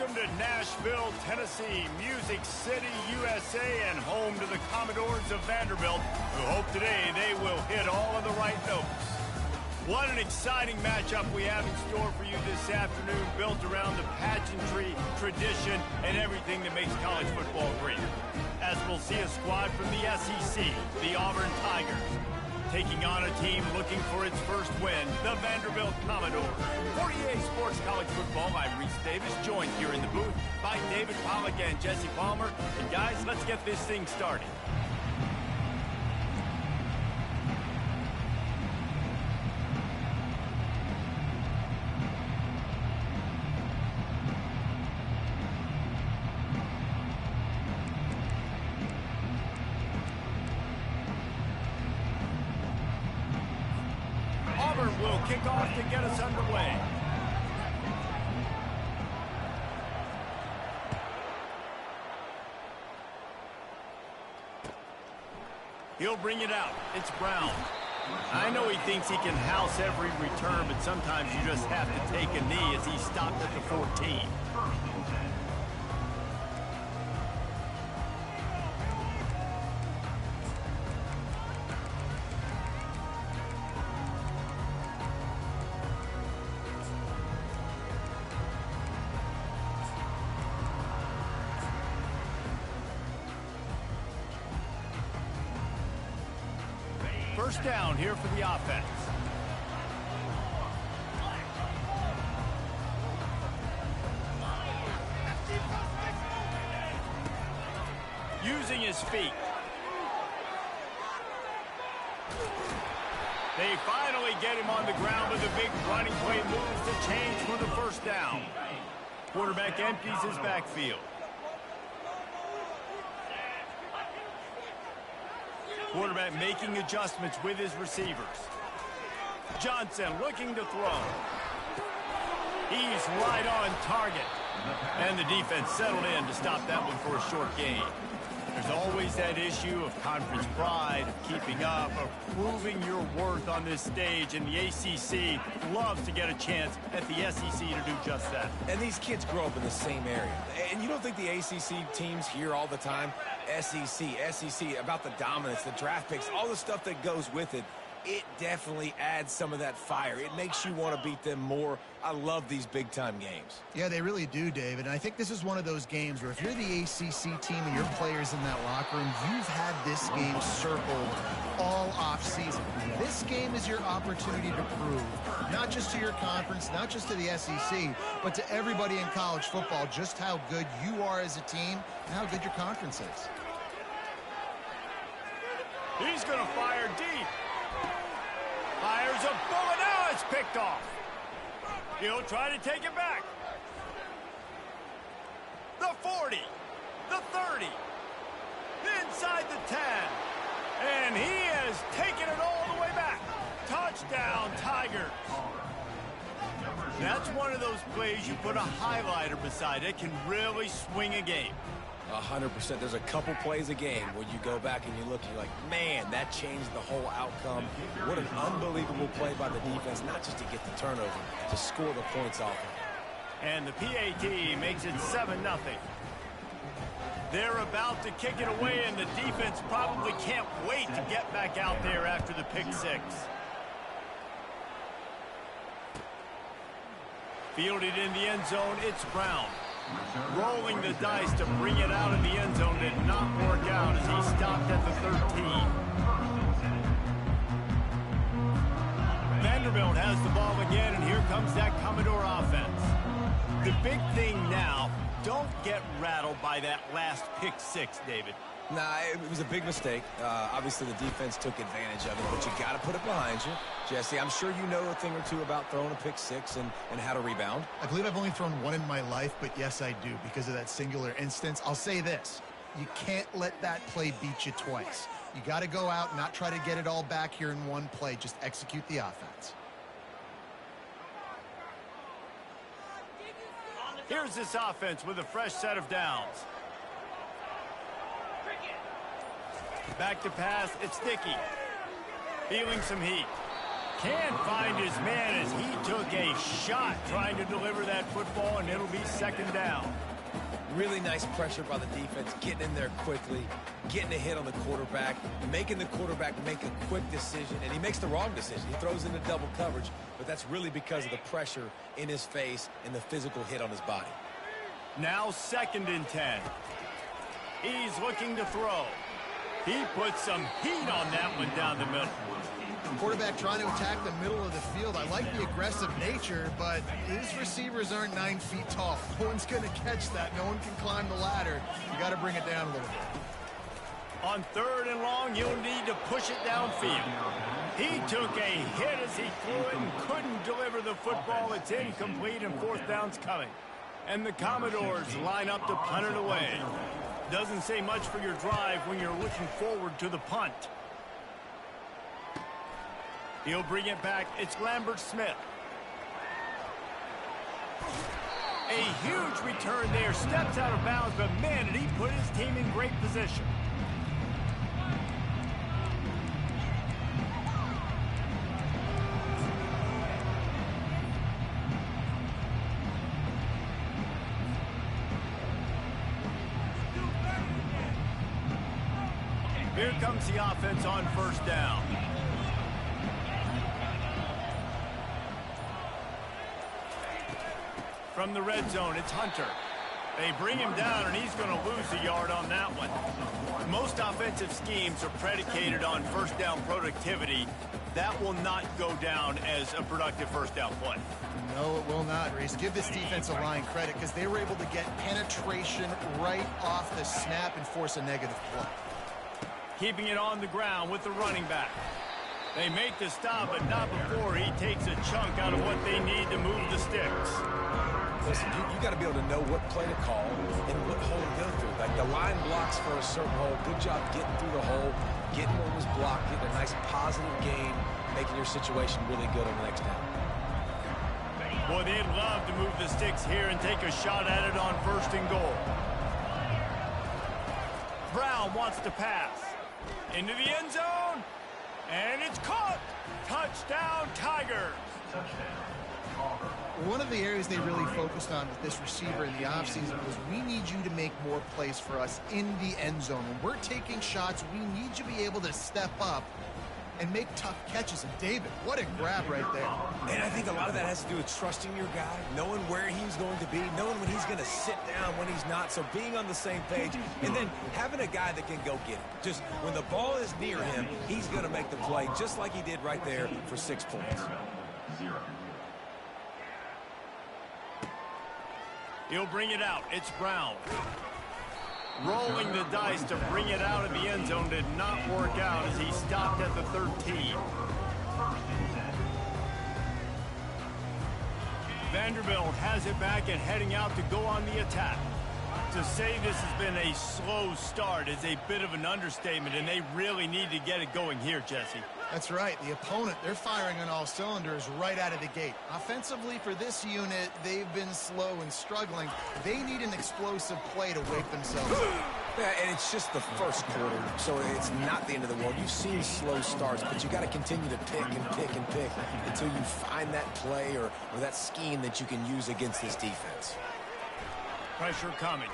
Welcome to Nashville, Tennessee, Music City, USA, and home to the Commodores of Vanderbilt, who hope today they will hit all of the right notes. What an exciting matchup we have in store for you this afternoon, built around the pageantry, tradition, and everything that makes college football great. As we'll see a squad from the SEC, the Auburn Tigers, taking on a team looking for its first win, the Vanderbilt Commodores. For EA Sports College Football, I'm Reese Davis, joined here in the booth by David Pollack and Jesse Palmer. And guys, let's get this thing started. Auburn will kick off to get us underway. He'll bring it out. It's Brown. I know he thinks he can house every return, but sometimes you just have to take a knee as he stopped at the 14. First down here for the offense. Using his feet. They finally get him on the ground, but the big running play moves to change for the first down. Quarterback empties his backfield. Quarterback making adjustments with his receivers. Johnson looking to throw. He's right on target. And the defense settled in to stop that one for a short gain. There's always that issue of conference pride, of keeping up, of proving your worth on this stage, and the ACC loves to get a chance at the SEC to do just that. And these kids grow up in the same area. And you don't think the ACC teams hear all the time, SEC, about the dominance, the draft picks, all the stuff that goes with it. It definitely adds some of that fire. It makes you want to beat them more. I love these big-time games. Yeah, they really do, David. And I think this is one of those games where if you're the ACC team and your players in that locker room, you've had this game circled all offseason. This game is your opportunity to prove, not just to your conference, not just to the SEC, but to everybody in college football, just how good you are as a team and how good your conference is. He's going to fire deep. Fires a bullet. Now it's picked off. He'll try to take it back. The 40. The 30. Inside the 10. And he has taken it all the way back. Touchdown, Tigers. That's one of those plays you put a highlighter beside it, can really swing a game. 100%. There's a couple plays a game where you go back and you look, you're like, man, that changed the whole outcome. What an unbelievable play by the defense, not just to get the turnover, to score the points off of. And the PAT makes it 7-0. They're about to kick it away, and the defense probably can't wait to get back out there after the pick six. Fielded in the end zone, it's Brown. Rolling the dice to bring it out of the end zone did not work out as he stopped at the 13. Vanderbilt has the ball again, and here comes that Commodore offense. The big thing now, don't get rattled by that last pick six, David. Nah, it was a big mistake. Obviously, the defense took advantage of it, but you got to put it behind you. Jesse, I'm sure you know a thing or two about throwing a pick six and how to rebound. I believe I've only thrown one in my life, but yes, I do, because of that singular instance. I'll say this. You can't let that play beat you twice. You got to go out and not try to get it all back here in one play. Just execute the offense. Here's this offense with a fresh set of downs. Back to pass, it's Dickey. Feeling some heat. Can't find his man as he took a shot trying to deliver that football, and it'll be second down. Really nice pressure by the defense, getting in there quickly, getting a hit on the quarterback, making the quarterback make a quick decision, and he makes the wrong decision. He throws into double coverage, but that's really because of the pressure in his face and the physical hit on his body. Now 2nd and 10. He's looking to throw. He put some heat on that one down the middle. Quarterback trying to attack the middle of the field. I like the aggressive nature, but his receivers aren't 9 feet tall. No one's going to catch that. No one can climb the ladder. You got to bring it down a little bit. On 3rd and long, you'll need to push it downfield. He took a hit as he threw it and couldn't deliver the football. It's incomplete, and 4th down's coming. And the Commodores line up to punt it away. Doesn't say much for your drive when you're looking forward to the punt. He'll bring it back. It's Lambert Smith. A huge return there. Steps out of bounds, but man, did he put his team in great position. Here comes the offense on 1st down. From the red zone, it's Hunter. They bring him down, and he's going to lose a yard on that one. Most offensive schemes are predicated on 1st down productivity. That will not go down as a productive 1st down play. No, it will not, Reese. Give this defensive line credit because they were able to get penetration right off the snap and force a negative play. Keeping it on the ground with the running back. They make the stop, but not before he takes a chunk out of what they need to move the sticks. Listen, you got to be able to know what play to call and what hole to go through. Like the line blocks for a certain hole. Good job getting through the hole, getting what was blocked, getting a nice positive gain, making your situation really good on the next down. Boy, they'd love to move the sticks here and take a shot at it on 1st and goal. Brown wants to pass. Into the end zone. And it's caught. Touchdown, Tigers. One of the areas they really focused on with this receiver in the offseason was we need you to make more plays for us in the end zone. When we're taking shots, we need you to be able to step up and make tough catches. And David, what a grab right there. And I think a lot of that has to do with trusting your guy, knowing where he's going to be, knowing when he's going to sit down, when he's not. So being on the same page, and then having a guy that can go get it. Just when the ball is near him, he's going to make the play just like he did right there for 6 points. He'll bring it out. It's Brown. Rolling the dice to bring it out of the end zone did not work out as he stopped at the 13. Vanderbilt has it back and heading out to go on the attack. To say this has been a slow start is a bit of an understatement, and they really need to get it going here, Jesse. That's right. The opponent, they're firing on all cylinders right out of the gate. Offensively for this unit, they've been slow and struggling. They need an explosive play to wake themselves up. Yeah, and it's just the first quarter, so it's not the end of the world. You've seen slow starts, but you got to continue to pick and pick and pick until you find that play or that scheme that you can use against this defense. Pressure coming.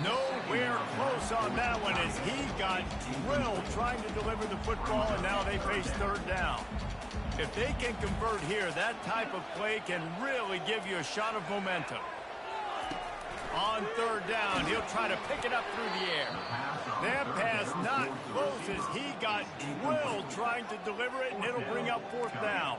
Nowhere close on that one as he got drilled trying to deliver the football, and now they face 3rd down. If they can convert here, that type of play can really give you a shot of momentum. On 3rd down, he'll try to pick it up through the air. That pass not close as he got drilled trying to deliver it, and it'll bring up 4th down.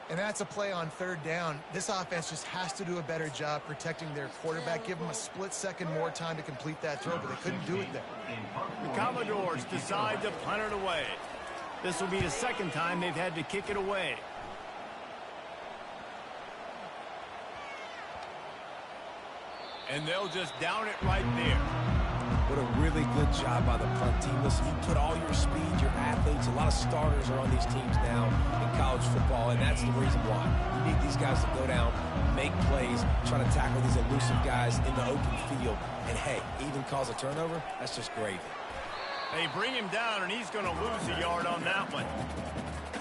And that's a play on 3rd down. This offense just has to do a better job protecting their quarterback. Give them a split second more time to complete that throw, but they couldn't do it there. The Commodores decide to punt it away. This will be the 2nd time they've had to kick it away. And they'll just down it right there. What a really good job by the punt team. Listen, you put all your speed, your athletes, a lot of starters are on these teams now in college football, and that's the reason why. You need these guys to go down, make plays, try to tackle these elusive guys in the open field. And, hey, even cause a turnover, that's just gravy. They bring him down, and he's going to lose a yard on that one.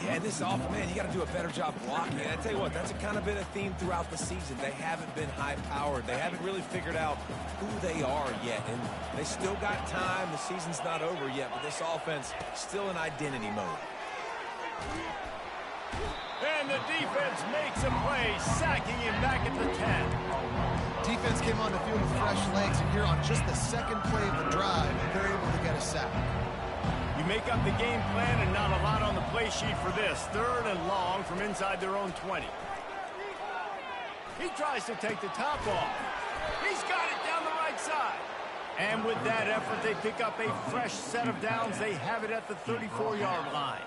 Yeah, and this offense, man, you got to do a better job blocking. And I tell you what, that's kind of been a theme throughout the season. They haven't been high-powered. They haven't really figured out who they are yet. And they still got time. The season's not over yet, but this offense still in identity mode. And the defense makes a play, sacking him back at the 10. Defense came on the field with fresh legs, and here on just the second play of the drive, they're able to get a sack. You make up the game plan and not a lot on the play sheet for this. 3rd and long from inside their own 20. He tries to take the top off. He's got it down the right side. And with that effort, they pick up a fresh set of downs. They have it at the 34-yard line.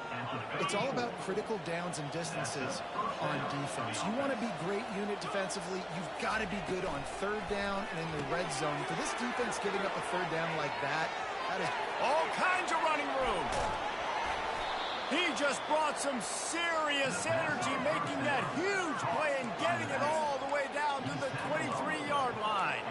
It's all about critical downs and distances on defense. You want to be great unit defensively, you've got to be good on 3rd down and in the red zone. For this defense giving up a 3rd down like that is all kinds of running room. He just brought some serious energy, making that huge play and getting it all the way down to the 23-yard line.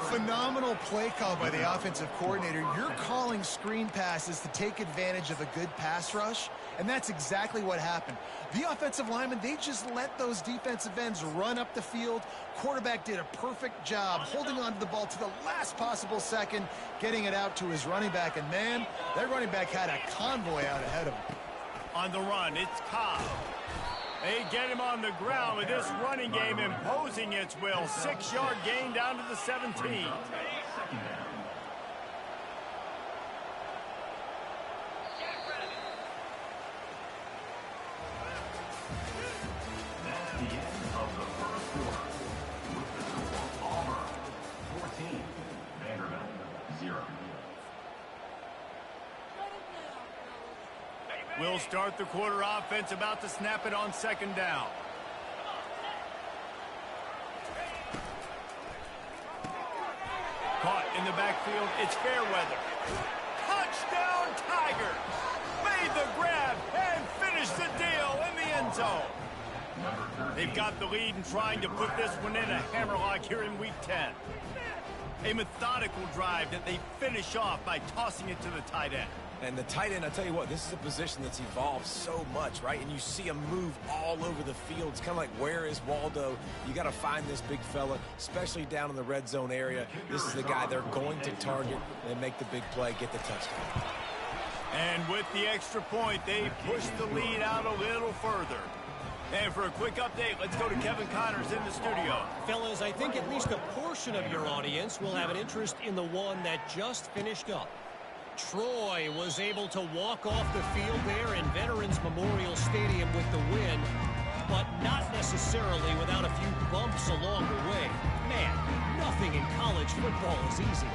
Phenomenal play call by the offensive coordinator. You're calling screen passes to take advantage of a good pass rush, and that's exactly what happened. The offensive linemen, they just let those defensive ends run up the field. Quarterback did a perfect job holding on to the ball to the last possible second, getting it out to his running back, and man, that running back had a convoy out ahead of him. On the run, it's Cobb. They get him on the ground with this running game imposing its will. 6-yard gain down to the 17. We'll start the quarter offense, about to snap it on 2nd down. Caught in the backfield, it's Fairweather. Touchdown Tigers! Made the grab and finished the deal in the end zone. They've got the lead and trying to put this one in a hammerlock here in Week 10. A methodical drive that they finish off by tossing it to the tight end. And the tight end, I tell you what, this is a position that's evolved so much, right? And you see him move all over the field. It's kind of like, where is Waldo? You got to find this big fella, especially down in the red zone area. This is the guy they're going to target and make the big play, get the touchdown. And with the extra point, they push the lead out a little further. And for a quick update, let's go to Kevin Connors in the studio. Fellas, I think at least a portion of your audience will have an interest in the one that just finished up. Troy was able to walk off the field there in Veterans Memorial Stadium with the win, but not necessarily without a few bumps along the way. Man, nothing in college football is easy.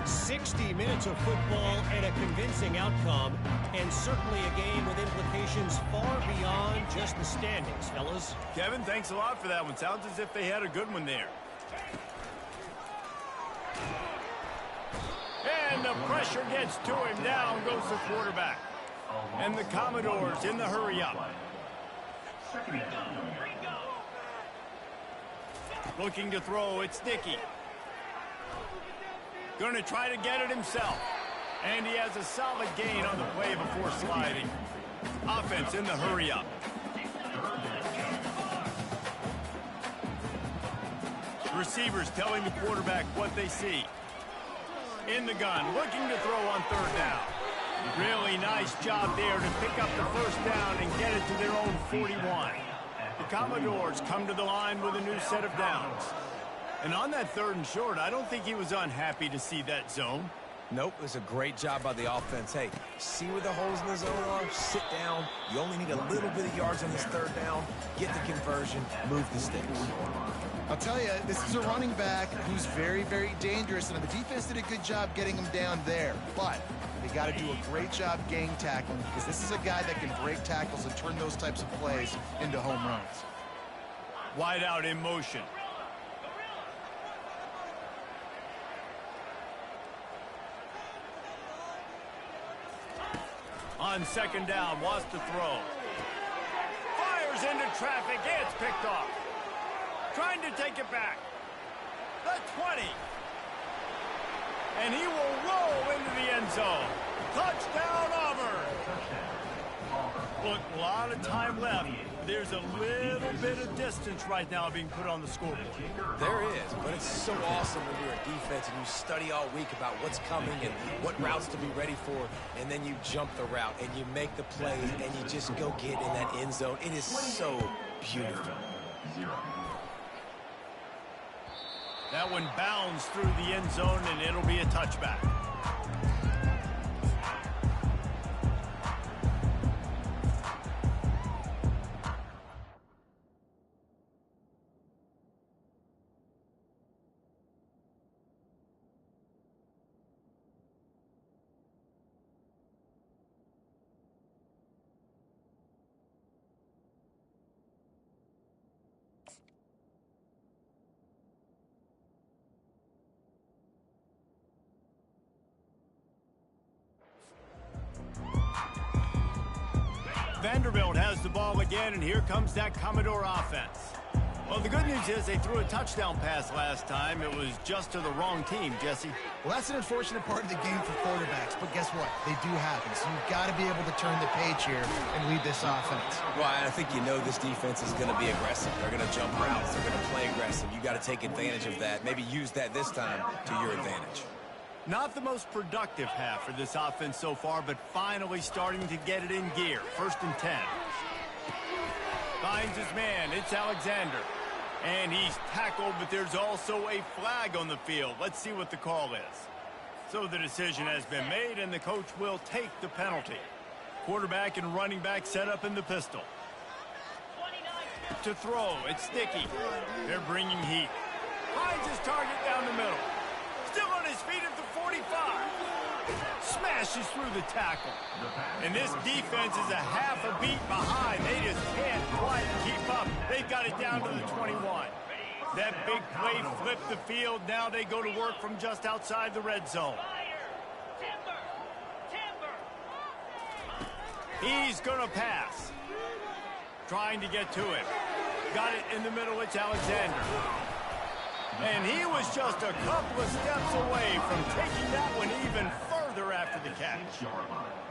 60 minutes of football and a convincing outcome, and certainly a game with implications far beyond just the standings, fellas. Kevin, thanks a lot for that one. Sounds as if they had a good one there. And the pressure gets to him. Down goes the quarterback. And the Commodores in the hurry-up. Looking to throw, it's Dickey. Going to try to get it himself. And he has a solid gain on the play before sliding. Offense in the hurry-up. Receivers telling the quarterback what they see. In the gun, looking to throw on 3rd down. Really nice job there to pick up the 1st down and get it to their own 41. The Commodores come to the line with a new set of downs. And on that 3rd and short, I don't think he was unhappy to see that zone. Nope, it was a great job by the offense. Hey, see where the holes in the zone are? Sit down. You only need a little bit of yards on this 3rd down. Get the conversion. Move the sticks. I'll tell you, this is a running back who's very, very dangerous, and the defense did a good job getting him down there. But they got to do a great job gang tackling, because this is a guy that can break tackles and turn those types of plays into home runs. Wide out in motion. On 2nd down, wants to throw. Fires into traffic, it's picked off. Trying to take it back. The 20. And he will roll into the end zone. Touchdown, Auburn. Look, a lot of time left. There's a little bit of distance right now being put on the scoreboard. There is, but it's so awesome when you're a defense and you study all week about what's coming and what routes to be ready for, and then you jump the route and you make the plays and you just go get in that end zone. It is so beautiful. That one bounds through the end zone, and it'll be a touchback. Vanderbilt has the ball again, and here comes that Commodore offense. Well, the good news is they threw a touchdown pass last time. It was just to the wrong team, Jesse. Well, that's an unfortunate part of the game for quarterbacks, but guess what? They do happen, so you've got to be able to turn the page here and lead this offense. Well, I think you know this defense is going to be aggressive. They're going to jump routes. They're going to play aggressive. You got to take advantage of that. Maybe use that this time to your advantage. Not the most productive half for this offense so far, but finally starting to get it in gear. 1st and 10. Finds his man. It's Alexander. And he's tackled, but there's also a flag on the field. Let's see what the call is. So the decision has been made, and the coach will take the penalty. Quarterback and running back set up in the pistol. To throw, it's Sticky. They're bringing heat. Finds his target down the middle. Still on his feet at the 45. Smashes through the tackle. And this defense is a half a beat behind. They just can't quite keep up. They've got it down to the 21. That big play flipped the field. Now they go to work from just outside the red zone. He's going to pass. Trying to get to it. Got it in the middle. It's Alexander. And he was just a couple of steps away from taking that one even further after the catch.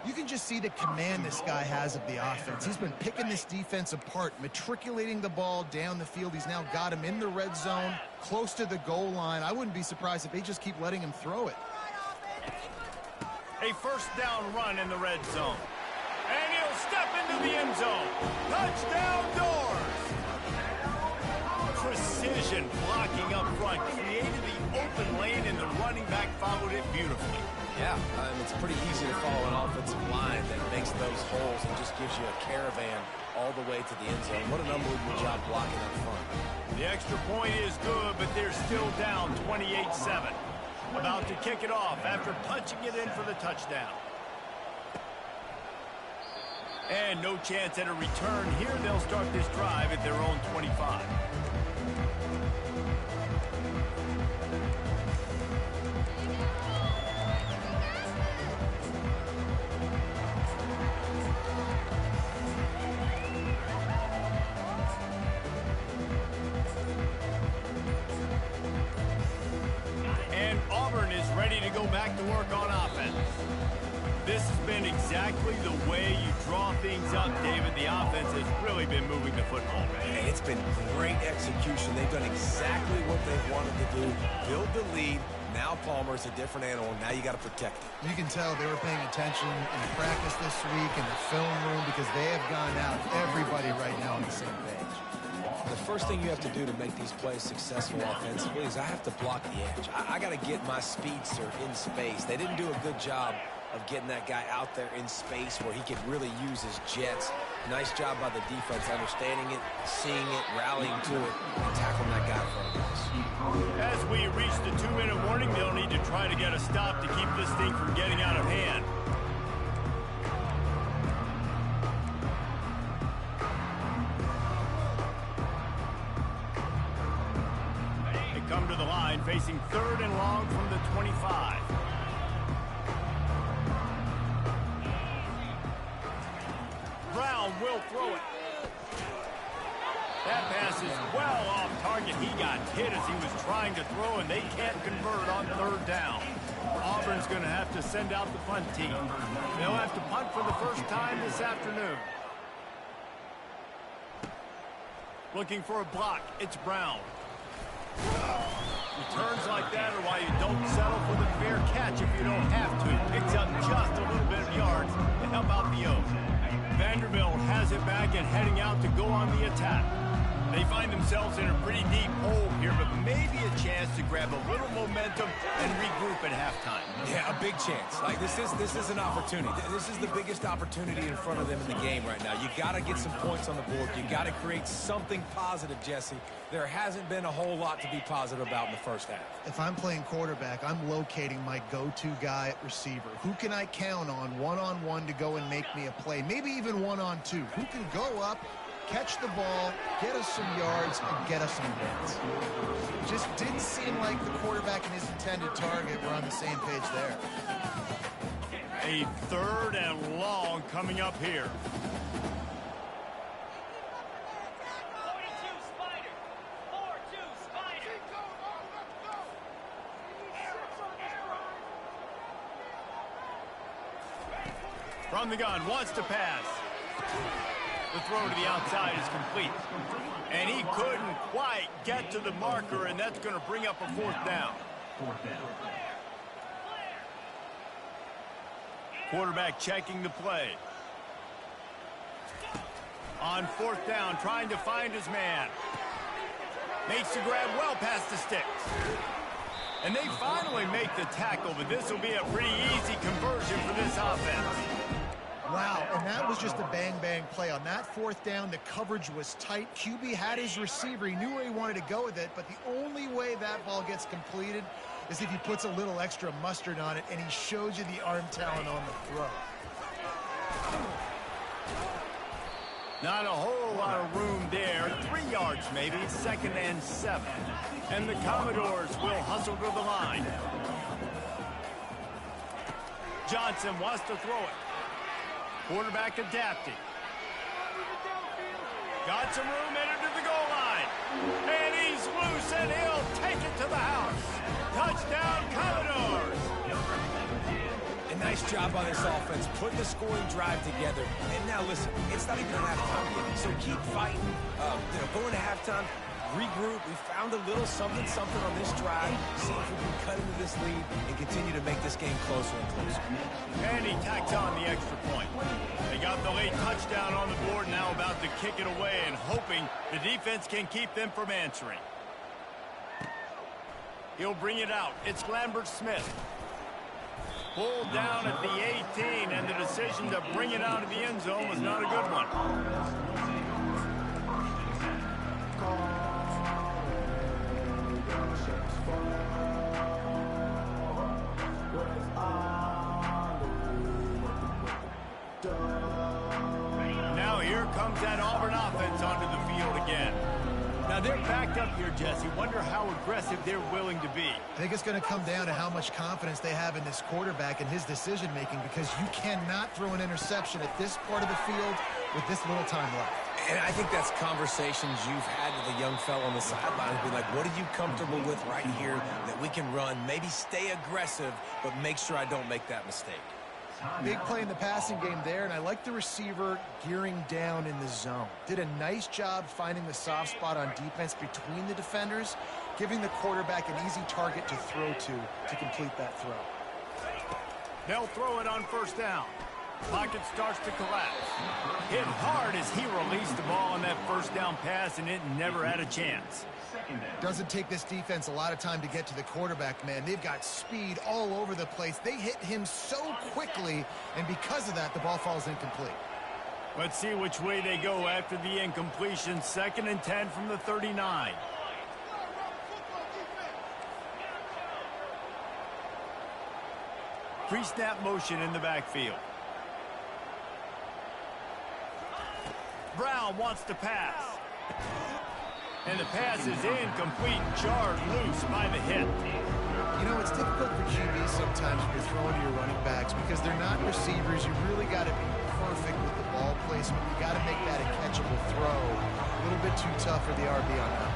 You can just see the command this guy has of the offense. He's been picking this defense apart, matriculating the ball down the field. He's now got him in the red zone, close to the goal line. I wouldn't be surprised if they just keep letting him throw it. A 1st down run in the red zone. And he'll step into the end zone. Touchdown doors! Precision blocking up front, created the open lane, and the running back followed it beautifully. Yeah, it's pretty easy to follow an offensive line that makes those holes and just gives you a caravan all the way to the end zone. What an unbelievable job blocking up front. The extra point is good, but they're still down 28-7. About to kick it off after punching it in for the touchdown. And no chance at a return here. They'll start this drive at their own 25. Go back to work on offense. This has been exactly the way you draw things up, David. The offense has really been moving the football. And it's been great execution. They've done exactly what they wanted to do. Build the lead. Now Palmer's a different animal. Now you got to protect it. You can tell they were paying attention in practice this week in the film room because they have gone out, everybody right now on the same page. The first thing you have to do to make these plays successful offensively is I have to block the edge. I got to get my speedster in space. They didn't do a good job of getting that guy out there in space where he could really use his jets. Nice job by the defense understanding it, seeing it, rallying to it, and tackling that guy in front of us. As we reach the 2-minute warning, they'll need to try to get a stop to keep this thing from getting out of hand. Come to the line, facing 3rd and long from the 25. Brown will throw it. That pass is well off target. He got hit as he was trying to throw, and they can't convert on 3rd down. Auburn's going to have to send out the punt team. They'll have to punt for the first time this afternoon. Looking for a block. It's Brown. Returns like that are why you don't settle for the fair catch if you don't have to. Picks up just a little bit of yards to help out the O's. Vanderbilt has it back and heading out to go on the attack. They find themselves in a pretty deep hole here, but maybe a chance to grab a little momentum and regroup at halftime. Yeah, a big chance. Like, this is an opportunity. This is the biggest opportunity in front of them in the game right now. You got to get some points on the board. You got to create something positive, Jesse. There hasn't been a whole lot to be positive about in the first half. If I'm playing quarterback, I'm locating my go-to guy at receiver. Who can I count on one-on-one to go and make me a play? Maybe even one-on-two. Who can go up, catch the ball, get us some yards, and get us some wins? Just didn't seem like the quarterback and his intended target were on the same page there. A 3rd and long coming up here. From the gun, wants to pass. The throw to the outside is complete. And he couldn't quite get to the marker, and that's going to bring up a 4th down. Quarterback checking the play. On 4th down, trying to find his man. Makes the grab well past the sticks. And they finally make the tackle, but this will be a pretty easy conversion for this offense. Wow, and that was just a bang-bang play. On that 4th down, the coverage was tight. QB had his receiver. He knew where he wanted to go with it, but the only way that ball gets completed is if he puts a little extra mustard on it, and he shows you the arm talent on the throw. Not a whole lot of room there. 3 yards maybe, 2nd and 7. And the Commodores will hustle to the line. Johnson wants to throw it. Quarterback adapting. Got some room, headed to the goal line. And he's loose, and he'll take it to the house. Touchdown, Commodores. A nice job on this offense, putting the scoring drive together. And now, listen, it's not even halftime yet, so keep fighting. Going to halftime, regroup. We found a little something on this drive. See if we can cut into this lead and continue to make this game closer and closer. And he tacks on the extra point. They got the late touchdown on the board, now about to kick it away and hoping the defense can keep them from answering. He'll bring it out. It's Lambert Smith. Pulled down at the 18, and the decision to bring it out of the end zone was not a good one. Now here comes that Auburn offense onto the field again. Now they're backed up here, Jesse. Wonder how aggressive they're willing to be. I think it's going to come down to how much confidence they have in this quarterback and his decision-making, because you cannot throw an interception at this part of the field with this little time left. And I think that's conversations you've had with a young fellow on the sideline. Be like, what are you comfortable with right here that we can run? Maybe stay aggressive, but make sure I don't make that mistake. Big play in the passing game there, and I like the receiver gearing down in the zone. Did a nice job finding the soft spot on defense between the defenders, giving the quarterback an easy target to throw to complete that throw. They'll throw it on 1st down. Pocket starts to collapse. Hit hard as he released the ball on that 1st down pass, and it never had a chance. Doesn't take this defense a lot of time to get to the quarterback, man. They've got speed all over the place. They hit him so quickly, and because of that, the ball falls incomplete. Let's see which way they go after the incompletion. 2nd and 10 from the 39. Pre-snap motion in the backfield. Brown wants to pass. And the pass is incomplete, jarred loose by the hit. You know, it's difficult for QBs sometimes when you're throwing to your running backs because they're not receivers. You really got to be perfect with the ball placement. You got to make that a catchable throw. A little bit too tough for the RB on that.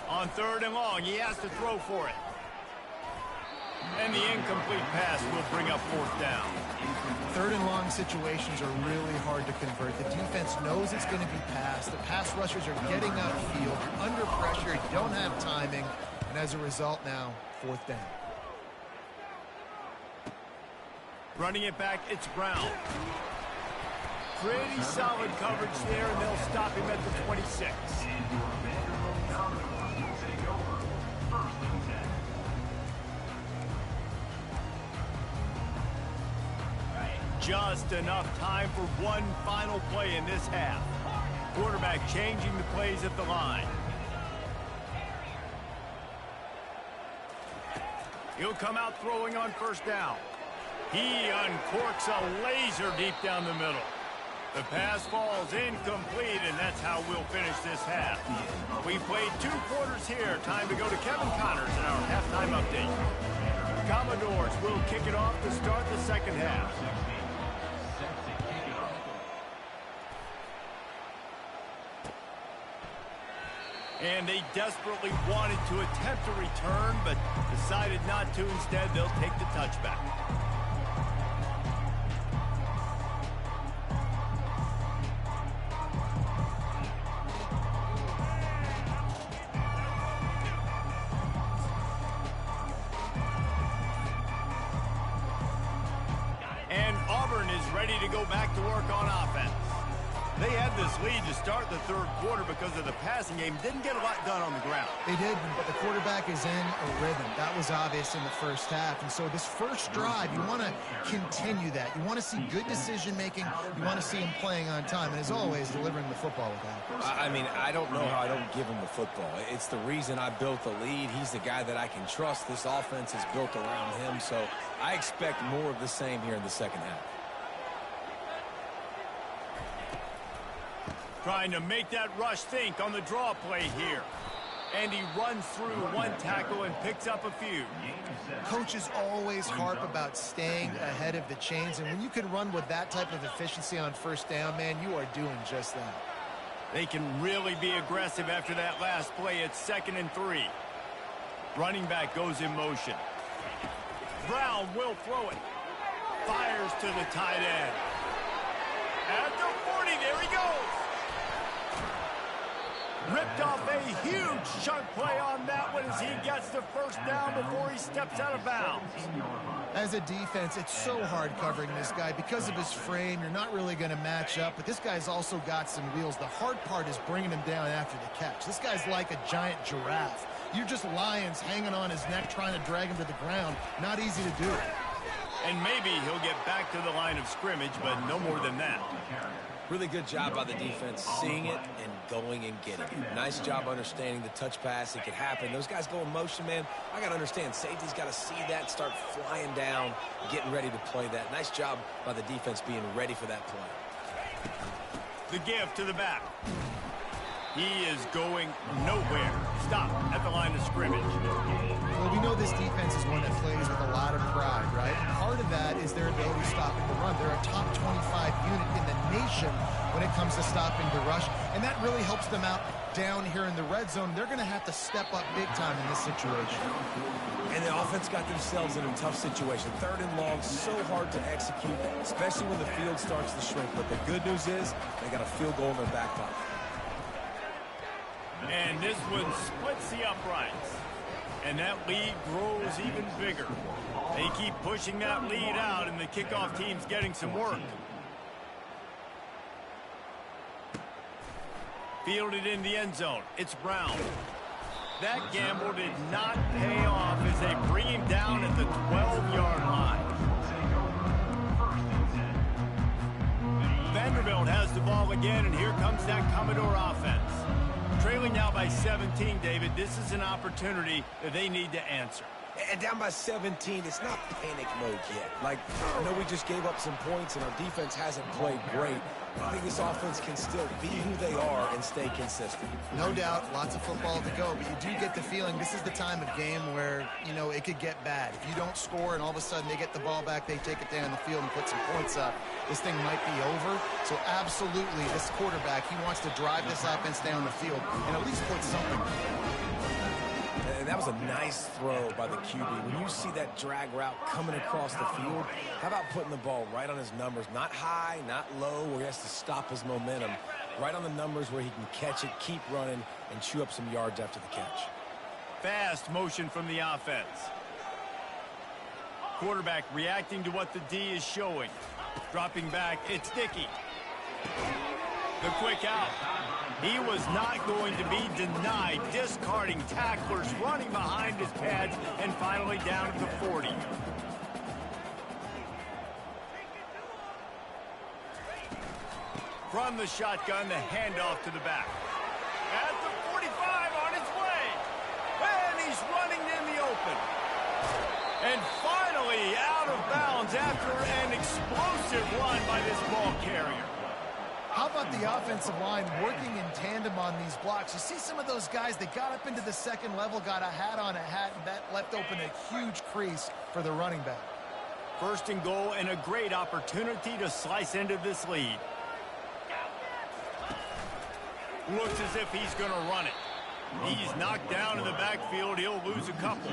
On 3rd and long, he has to throw for it. And the incomplete pass will bring up fourth down. Third and long situations are really hard to convert. The defense knows it's going to be passed. The pass rushers are getting upfield. You're under pressure. You don't have timing. And as a result now, fourth down. Running it back, it's Brown. Pretty solid coverage there, and they'll stop him at the 26. Just enough time for one final play in this half. Quarterback changing the plays at the line. He'll come out throwing on first down. He uncorks a laser deep down the middle. The pass falls incomplete, and that's how we'll finish this half. We played 2 quarters here. Time to go to Kevin Connors in our halftime update. Commodores will kick it off to start the second half. And they desperately wanted to attempt a return, but decided not to. Instead, they'll take the touchback. And Auburn is ready to go back to work on offense. They had this lead to start the third quarter because of the passing game. Didn't get a lot done on the ground. They did, but the quarterback is in a rhythm. That was obvious in the first half. And so this first drive, you want to continue that. You want to see good decision-making. You want to see him playing on time. And as always, delivering the football with accuracy. I mean, I don't know how I don't give him the football. It's the reason I built the lead. He's the guy that I can trust. This offense is built around him. So I expect more of the same here in the second half. Trying to make that rush think on the draw play here. And he runs through one tackle and picks up a few. Coaches always harp about staying ahead of the chains, and when you can run with that type of efficiency on first down, man, you are doing just that. They can really be aggressive after that last play. It's 2nd and 3. Running back goes in motion. Brown will throw it. Fires to the tight end. At the 40, there he goes. Ripped off a huge chunk play on that one as he gets the first down before he steps out of bounds. As a defense, it's so hard covering this guy. Because of his frame, you're not really going to match up, but this guy's also got some wheels. The hard part is bringing him down after the catch. This guy's like a giant giraffe. You're just lions hanging on his neck trying to drag him to the ground. Not easy to do. And maybe he'll get back to the line of scrimmage, but no more than that. Really good job by the defense seeing it and going and getting it. Nice job understanding the touch pass. It could happen. Those guys go in motion, man. I got to understand. Safety's got to see that, start flying down, getting ready to play that. Nice job by the defense being ready for that play. The give to the back. He is going nowhere. Stop at the line of scrimmage. Well, we know this defense is one that plays with a lot of pride, right? Part of that is their ability stopping the run. They're a top 25 unit in the nation when it comes to stopping the rush, and that really helps them out down here in the red zone. They're going to have to step up big time in this situation. And the offense got themselves in a tough situation. 3rd and long, so hard to execute, especially when the field starts to shrink. But the good news is they got a field goal in their back pocket. And this one splits the uprights. And that lead grows even bigger. They keep pushing that lead out, and the kickoff team's getting some work. Fielded in the end zone. It's Brown. That gamble did not pay off as they bring him down at the 12-yard line. Vanderbilt has the ball again, and here comes that Commodore offense. Trailing now by 17, David. This is an opportunity that they need to answer. And down by 17, it's not panic mode yet. Like, I know we just gave up some points and our defense hasn't played great. But I think this offense can still be who they are and stay consistent. No doubt, lots of football to go, but you do get the feeling this is the time of game where, you know, it could get bad. If you don't score and all of a sudden they get the ball back, they take it down the field and put some points up, this thing might be over. So absolutely, this quarterback, he wants to drive this offense down the field and at least put something. And that was a nice throw by the QB. When you see that drag route coming across the field, how about putting the ball right on his numbers? Not high, not low, where he has to stop his momentum. Right on the numbers where he can catch it, keep running, and chew up some yards after the catch. Fast motion from the offense. Quarterback reacting to what the D is showing. Dropping back, it's Dickey. The quick out. He was not going to be denied, discarding tacklers, running behind his pads, and finally down at the 40. From the shotgun, the handoff to the back. At the 45, on his way. And he's running in the open. And finally out of bounds after an explosive run by this ball carrier. How about the offensive line working in tandem on these blocks? You see some of those guys, they got up into the second level, got a hat on a hat, and that left open a huge crease for the running back. First and goal, and a great opportunity to slice into this lead. Looks as if he's going to run it. He's knocked down in the backfield. He'll lose a couple.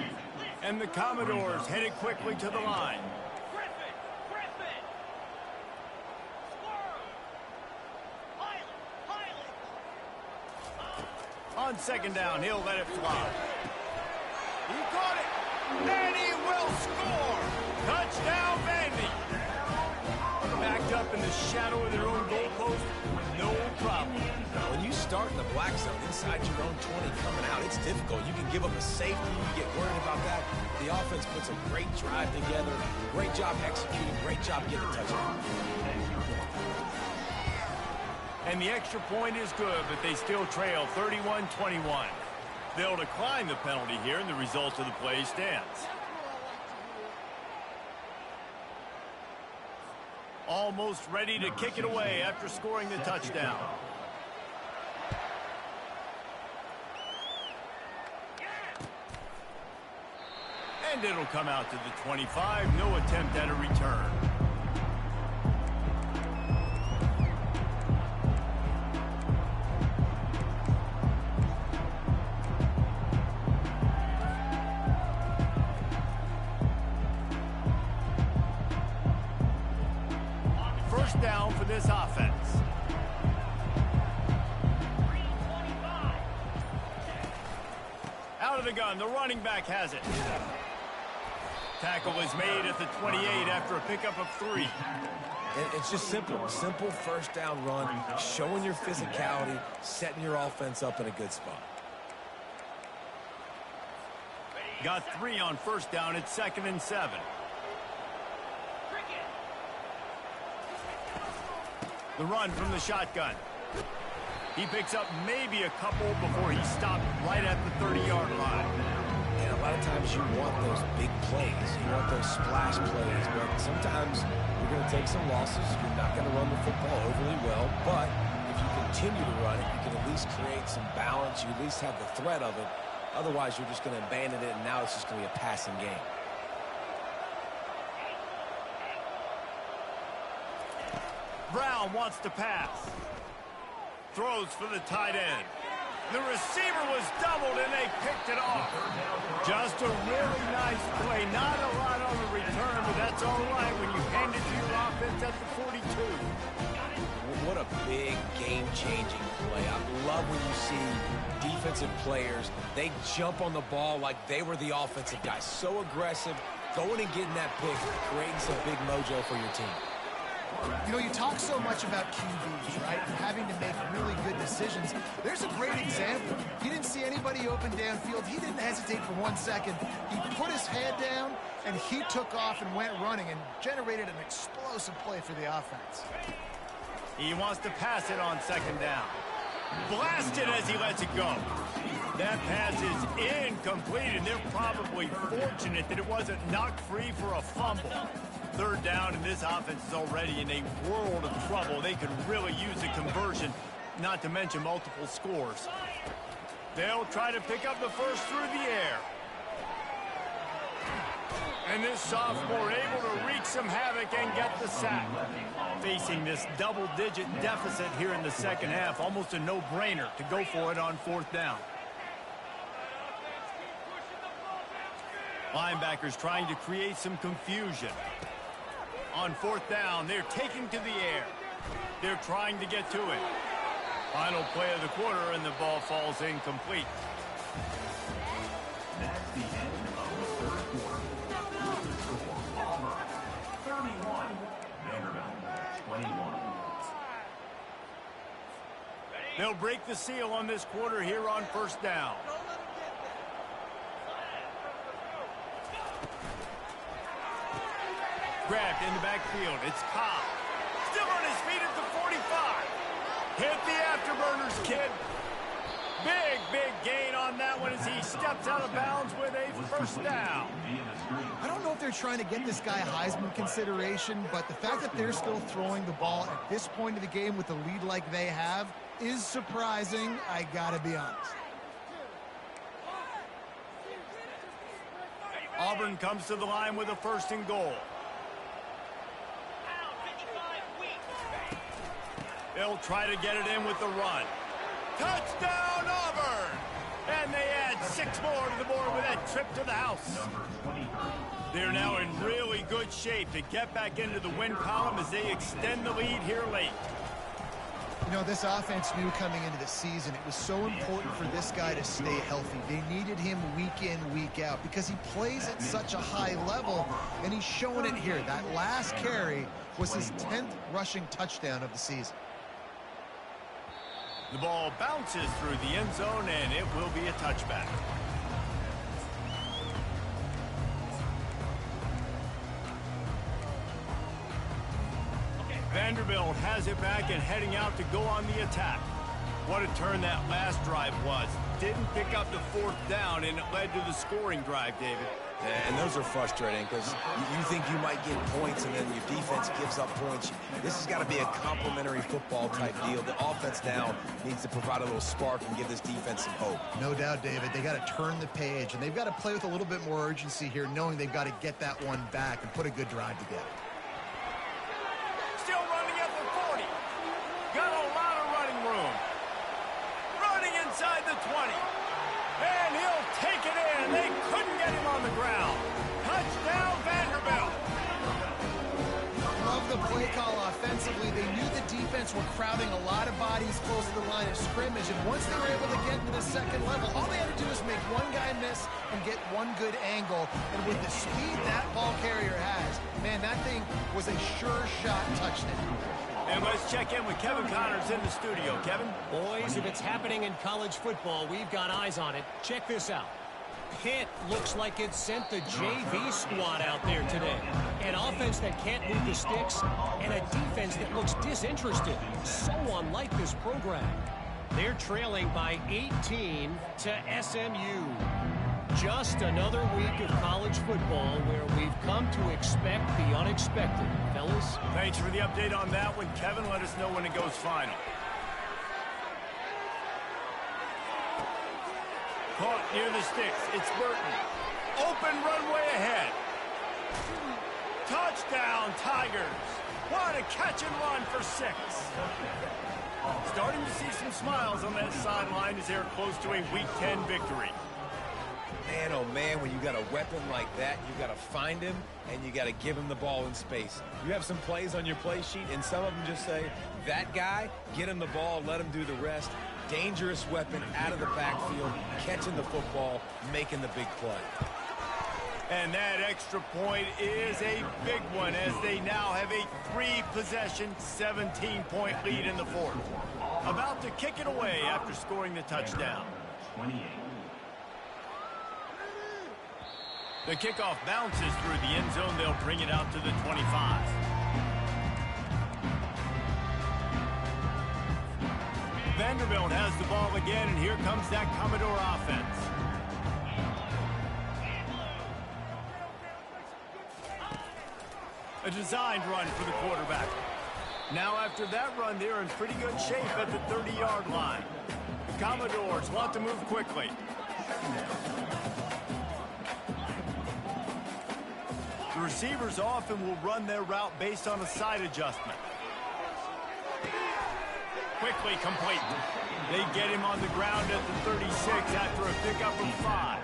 And the Commodores headed quickly to the line. On second down, he'll let it fly. He caught it, and he will score. Touchdown, Vandy. Backed up in the shadow of their own goalpost, no problem. When you start in the black zone inside your own 20 coming out, it's difficult. You can give up a safety. You get worried about that. The offense puts a great drive together. Great job executing. Great job getting a touchdown. And the extra point is good, but they still trail 31-21. They'll decline the penalty here, and the result of the play stands. Almost ready to kick it away after scoring the touchdown. And it'll come out to the 25. No attempt at a return. First down for this offense. Out of the gun, the running back has it. Tackle is made at the 28 after a pickup of 3. It's just simple. Simple first down run, showing your physicality, setting your offense up in a good spot. Got 3 on first down. It's 2nd and 7. The run from the shotgun. He picks up maybe a couple before he stopped right at the 30-yard line. And a lot of times you want those big plays. You want those splash plays. But sometimes you're going to take some losses. You're not going to run the football overly well. But if you continue to run it, you can at least create some balance. You at least have the threat of it. Otherwise, you're just going to abandon it, and now it's just going to be a passing game. Brown wants to pass. Throws for the tight end. The receiver was doubled, and they picked it off. Just a really nice play. Not a lot on the return, but that's all right when you hand it to your offense at the 42. What a big game-changing play. I love when you see defensive players, they jump on the ball like they were the offensive guys. So aggressive, going and getting that pick, creating some big mojo for your team. You know, you talk so much about QBs, right? And having to make really good decisions. There's a great example. He didn't see anybody open downfield. He didn't hesitate for 1 second. He put his head down, and he took off and went running and generated an explosive play for the offense. He wants to pass it on second down. Blasted as he lets it go. That pass is incomplete, and they're probably fortunate that it wasn't knocked free for a fumble. Third down, and this offense is already in a world of trouble. They could really use a conversion, not to mention multiple scores. They'll try to pick up the first through the air. And this sophomore able to wreak some havoc and get the sack. Facing this double-digit deficit here in the second half, almost a no-brainer to go for it on fourth down. Linebackers trying to create some confusion. On fourth down, they're taking to the air. They're trying to get to it. Final play of the quarter, and the ball falls incomplete. That's the end of the third quarter. Auburn, 31. Vanderbilt, 21. They'll break the seal on this quarter here on first down. Grabbed in the backfield. It's Cobb. Still on his feet at the 45. Hit the afterburners, kid. Big gain on that one as he steps out of bounds with a first down. I don't know if they're trying to get this guy Heisman consideration, but the fact that they're still throwing the ball at this point of the game with a lead like they have is surprising, I gotta be honest. Auburn comes to the line with a first and goal. They'll try to get it in with the run. Touchdown, Auburn! And they add 6 more to the board with that trip to the house. They're now in really good shape to get back into the win column as they extend the lead here late. You know, this offense knew coming into the season it was so important for this guy to stay healthy. They needed him week in, week out because he plays at such a high level, and he's showing it here. That last carry was his 10th rushing touchdown of the season. The ball bounces through the end zone, and it will be a touchback. Vanderbilt has it back and heading out to go on the attack. What a turn that last drive was. Didn't pick up the fourth down, and it led to the scoring drive, David. And those are frustrating because you think you might get points and then your defense gives up points. This has got to be a complementary football type deal. The offense now needs to provide a little spark and give this defense some hope. No doubt, David. They got to turn the page, and they've got to play with a little bit more urgency here, knowing they've got to get that one back and put a good drive together. Still running at the 40. Got a lot of running room. Running inside the 20. And he'll take it in. They couldn't get him on the ground. Touchdown, Vanderbilt. Love the play call offensively. They knew the defense were crowding a lot of bodies close to the line of scrimmage, and once they were able to get into the second level, all they had to do was make one guy miss and get one good angle. And with the speed that ball carrier has, man, that thing was a sure shot touchdown. And let's check in with Kevin Connors in the studio. Kevin? Boys, if it's happening in college football, we've got eyes on it. Check this out. Pitt looks like it sent the JV squad out there today. An offense that can't move the sticks and a defense that looks disinterested. So unlike this program. They're trailing by 18 to SMU. Just another week of college football where we've come to expect the unexpected. Fellas? Thanks for the update on that one, Kevin. Let us know when it goes final. Caught near the sticks. It's Burton. Open runway ahead. Touchdown, Tigers. What a catch and run for 6. Starting to see some smiles on that sideline as they're close to a Week 10 victory. Man, oh man, when you got a weapon like that, you got to find him and you got to give him the ball in space. You have some plays on your play sheet, and some of them just say, that guy, get him the ball, let him do the rest. Dangerous weapon out of the backfield, catching the football, making the big play. And that extra point is a big one as they now have a 3-possession, 17-point lead in the fourth. About to kick it away after scoring the touchdown. 28. The kickoff bounces through the end zone. They'll bring it out to the 25. Vanderbilt has the ball again, and here comes that Commodore offense. A designed run for the quarterback. Now after that run, they're in pretty good shape at the 30-yard line. The Commodores want to move quickly. The receivers often will run their route based on a side adjustment. Quickly complete. They get him on the ground at the 36 after a pickup of 5.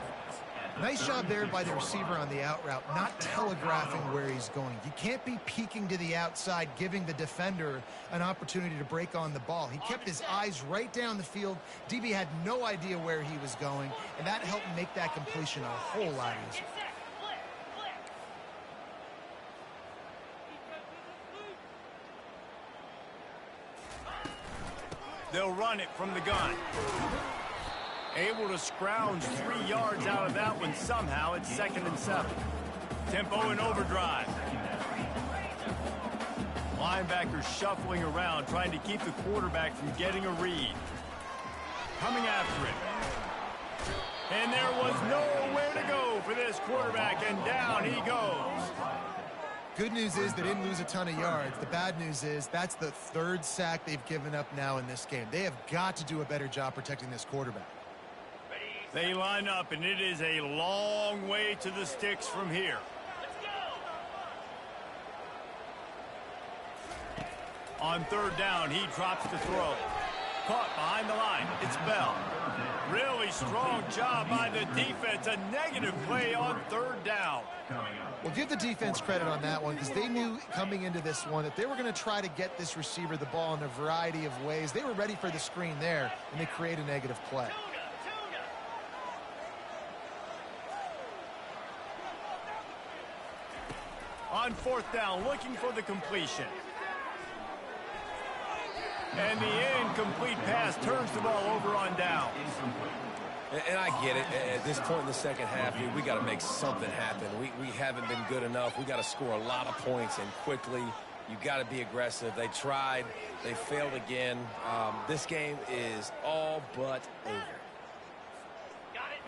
Nice job there by the receiver on the out route, not telegraphing where he's going. You can't be peeking to the outside, giving the defender an opportunity to break on the ball. He kept his eyes right down the field. DB had no idea where he was going, and that helped make that completion a whole lot easier. They'll run it from the gun. Able to scrounge 3 yards out of that one somehow. It's 2nd and 7. Tempo in overdrive. Linebackers shuffling around, trying to keep the quarterback from getting a read. Coming after it. And there was nowhere to go for this quarterback, and down he goes. Good news is they didn't lose a ton of yards. The bad news is that's the 3rd sack they've given up now in this game. They have got to do a better job protecting this quarterback. They line up, and it is a long way to the sticks from here. On 3rd down, he drops the throw. Caught behind the line. It's Bell. Really strong job by the defense. A negative play on 3rd down. Well, give the defense credit on that one because they knew coming into this one that they were going to try to get this receiver the ball in a variety of ways. They were ready for the screen there, and they create a negative play. On 4th down, looking for the completion. And the incomplete pass turns the ball over on down. And I get it. At this point in the second half, dude, we got to make something happen. We haven't been good enough. We got to score a lot of points and quickly. You got to be aggressive. They tried. They failed again. This game is all but over.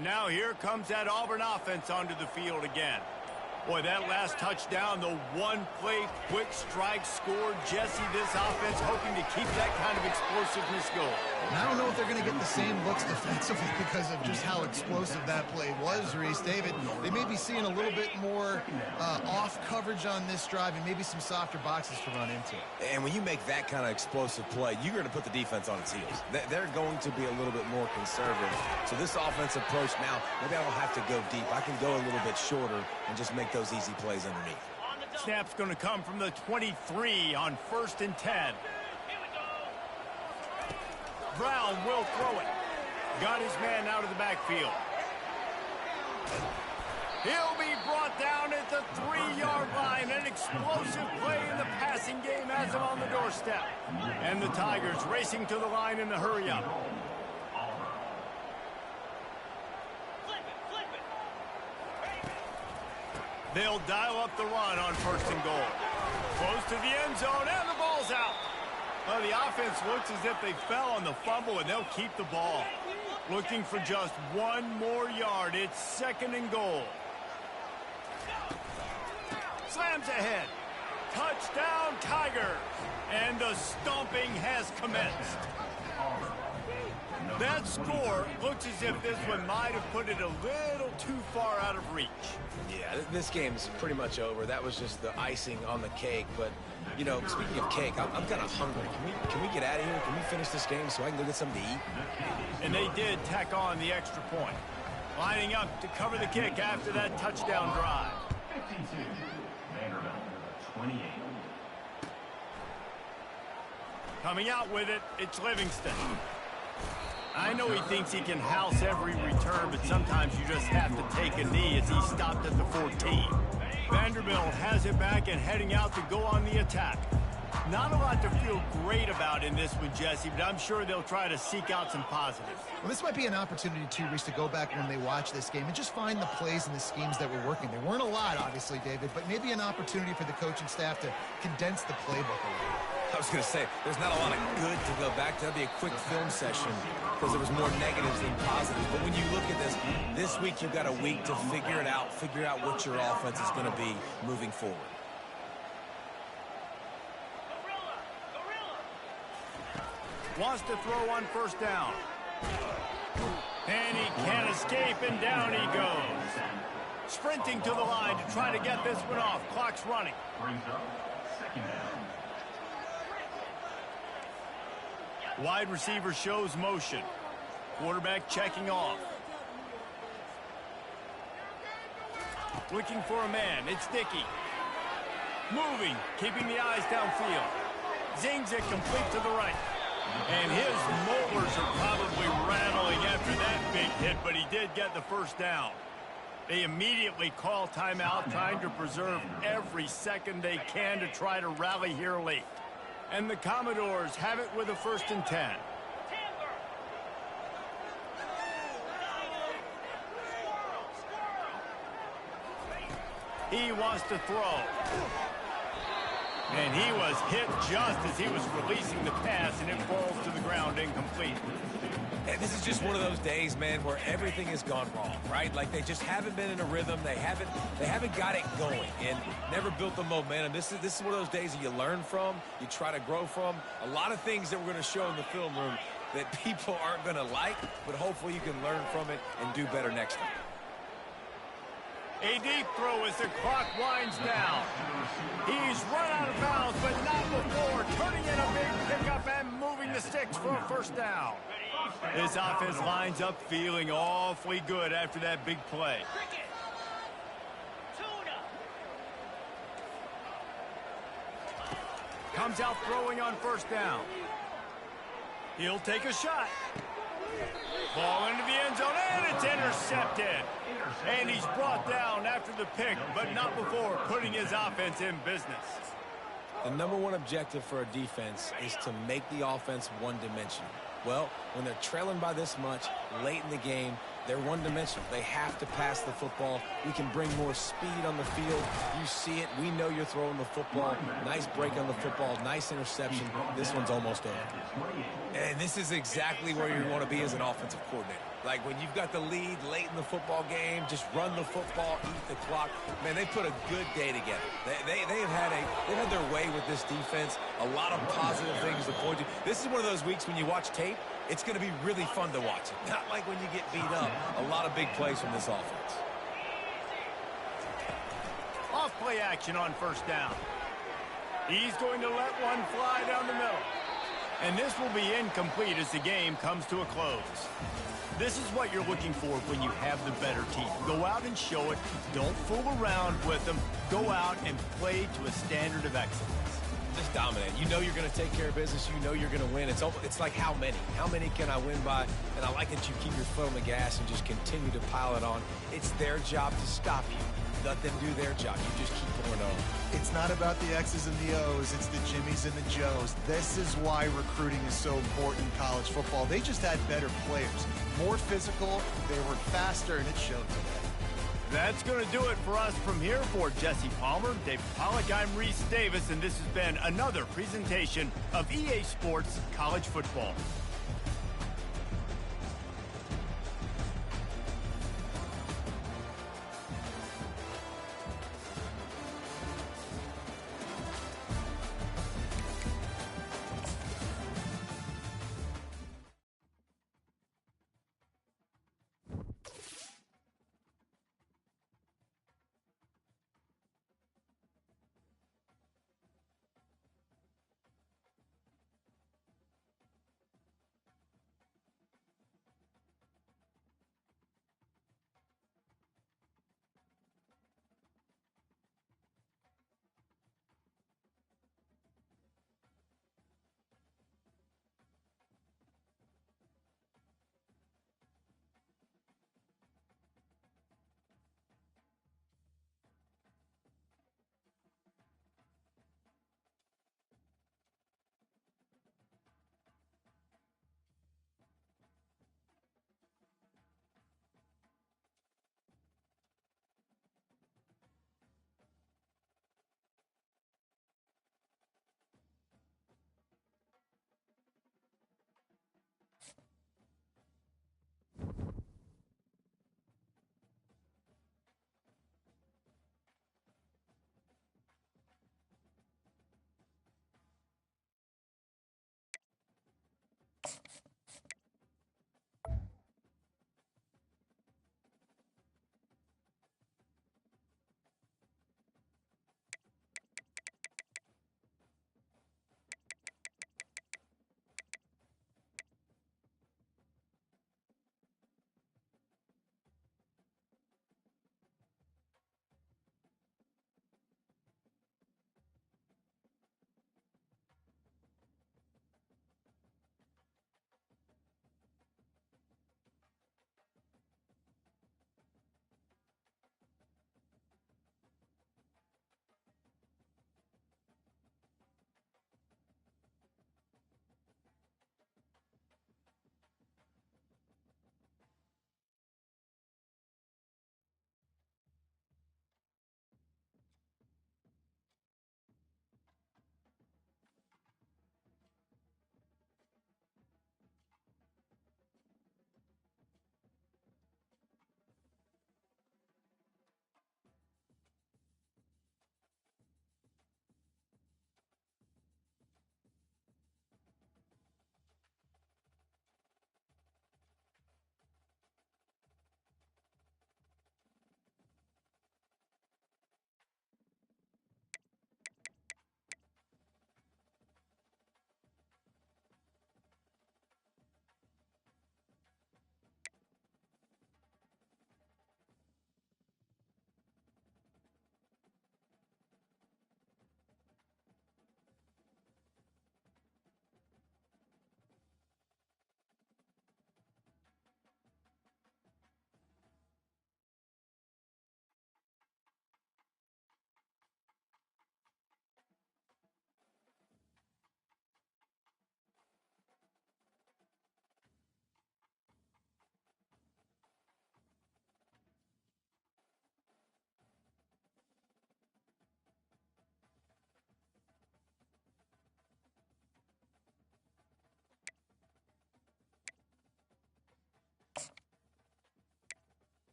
Now here comes that Auburn offense onto the field again. Boy, that last touchdown, the one-play quick strike scored. Jesse, this offense hoping to keep that kind of explosiveness going. And I don't know if they're going to get the same looks defensively because of just how explosive that play was, Reese. David, they may be seeing a little bit more off coverage on this drive and maybe some softer boxes to run into. And when you make that kind of explosive play, you're going to put the defense on its heels. They're going to be a little bit more conservative. So this offensive approach now, maybe I don't have to go deep. I can go a little bit shorter and just make those easy plays underneath. Snap's going to come from the 23 on 1st and 10. Brown will throw it. Got his man out of the backfield. He'll be brought down at the 3-yard line. An explosive play in the passing game has him on the doorstep. And the Tigers racing to the line in a hurry-up. They'll dial up the run on 1st and goal. Close to the end zone, and the ball's out. Well, the offense looks as if they fell on the fumble, and they'll keep the ball. Looking for just 1 more yard. It's 2nd and goal. Slams ahead. Touchdown, Tigers. And the stomping has commenced. That score looks as if this one might have put it a little too far out of reach. Yeah, this game's pretty much over. That was just the icing on the cake. But, you know, speaking of cake, I'm kind of hungry. Can we get out of here? Can we finish this game so I can go get something to eat? And they did tack on the extra point. Lining up to cover the kick after that touchdown drive. 52, Vanderbilt, 28. Coming out with it, it's Livingston. I know he thinks he can house every return, but sometimes you just have to take a knee as he stopped at the 14. Vanderbilt has it back and heading out to go on the attack. Not a lot to feel great about in this one, Jesse, but I'm sure they'll try to seek out some positives. Well, this might be an opportunity, too, Reese, to go back when they watch this game and just find the plays and the schemes that were working. There weren't a lot, obviously, David, but maybe an opportunity for the coaching staff to condense the playbook a little. I was going to say, there's not a lot of good to go back to. That'd be a quick film session because there was more negatives than positives. But when you look at this week you've got a week to figure it out, figure out what your offense is going to be moving forward. Wants to throw on 1st down. And he can't escape, and down he goes. Sprinting to the line to try to get this one off. Clock's running. Brings up 2nd down. Wide receiver shows motion. Quarterback checking off. Looking for a man. It's Dickey. Moving, keeping the eyes downfield. Zings it complete to the right. And his molars are probably rattling after that big hit, but he did get the first down. They immediately call timeout, trying to preserve every second they can to try to rally here late. And the Commodores have it with a 1st and 10. He wants to throw. And he was hit just as he was releasing the pass, and it falls to the ground incomplete. And this is just one of those days, man, where everything has gone wrong, right? Like they just haven't been in a rhythm. They haven't got it going and never built the momentum. This is one of those days that you learn from, you try to grow from. A lot of things that we're going to show in the film room that people aren't going to like, but hopefully you can learn from it and do better next time. A deep throw as the clock winds down. He's run out of bounds, but not before turning in a big pickup and moving the sticks for a 1st down. This offense lines up feeling awfully good after that big play. Comes out throwing on 1st down. He'll take a shot. Ball into the end zone, and it's intercepted. And he's brought down after the pick, but not before putting his offense in business. The #1 objective for a defense is to make the offense one-dimensional. Well, when they're trailing by this much late in the game, they're one-dimensional. They have to pass the football. We can bring more speed on the field. You see it. We know you're throwing the football. Nice break on the football. Nice interception. This one's almost over. And this is exactly where you want to be as an offensive coordinator. Like when you've got the lead late in the football game, just run the football, eat the clock. Man, they put a good day together. They've had their way with this defense. A lot of positive things to point to. This is one of those weeks when you watch tape, it's going to be really fun to watch it. Not like when you get beat up. A lot of big plays from this offense. Off play action on 1st down. He's going to let one fly down the middle. And this will be incomplete as the game comes to a close. This is what you're looking for when you have the better team. Go out and show it. Don't fool around with them. Go out and play to a standard of excellence. Just dominate. You know you're going to take care of business. You know you're going to win. It's like how many? How many can I win by? And I like that you keep your foot on the gas and just continue to pile it on. It's their job to stop you. Let them do their job. You just keep going on. It's not about the X's and the O's. It's the Jimmies and the Joes. This is why recruiting is so important in college football. They just had better players, more physical, they were faster, and it showed today. That's going to do it for us from here. For Jesse Palmer, David Pollack, I'm Reese Davis, and this has been another presentation of EA Sports College Football.